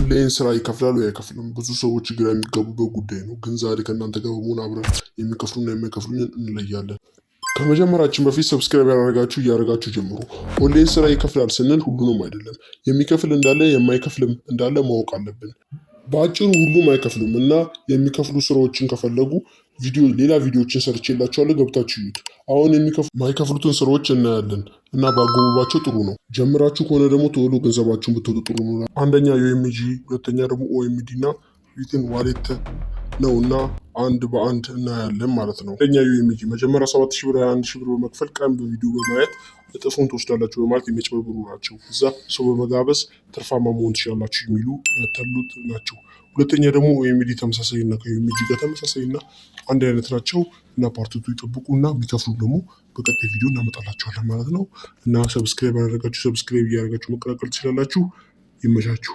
ኦንላይን ስራ ይከፍላል ወይ አይከፍልም? ብዙ ሰዎች ግራ የሚጋቡበት ጉዳይ ነው። ግን ዛሬ ከእናንተ ጋር በመሆን አብረን የሚከፍሉና የማይከፍሉን እንለያለን። ከመጀመራችን በፊት ሰብስክራይብ ያደረጋችሁ እያደረጋችሁ ጀምሩ። ኦንላይን ስራ ይከፍላል ስንል ሁሉንም አይደለም፣ የሚከፍል እንዳለ የማይከፍልም እንዳለ ማወቅ አለብን። በአጭሩ ሁሉም አይከፍሉም እና የሚከፍሉ ስራዎችን ከፈለጉ ሌላ ቪዲዮዎችን ሰርቼላችኋለሁ፣ ገብታችሁ እዩት። አሁን የማይከፍሉትን ስራዎች እናያለን እና ባገቡባቸው ጥሩ ነው። ጀምራችሁ ከሆነ ደግሞ ቶሎ ገንዘባችሁን ብትወጡ ጥሩ ነው። አንደኛ ዩኤምጂ፣ ሁለተኛ ደግሞ ኦኤምዲ እና ዊትን ዋሌት ነው እና አንድ በአንድ እናያለን ማለት ነው። አንደኛ ዩኤምጂ መጀመሪያ 7,000 ብር 21,000 ብር በመክፈል ቀን በቪዲዮ በማየት እጥፉን ትወስዳላችሁ በማለት የሚያጭበረብሩ ናቸው። እዛ ሰው በመጋበዝ ትርፋማ መሆን ትችላላችሁ የሚሉ ያታሉት ናቸው። ሁለተኛ ደግሞ ኦኤምዲ ተመሳሳይና ከዩኤምጂ ጋር ተመሳሳይና አንድ አይነት ናቸው እና ፓርቲቱ ይጠብቁ እና የሚከፍሉ ደግሞ በቀጣይ ቪዲዮ እናመጣላችኋለን ማለት ነው። እና ሰብስክራይብ ያደረጋችሁ ሰብስክራይብ እያደረጋችሁ መቀላቀል ትችላላችሁ። ይመቻችሁ።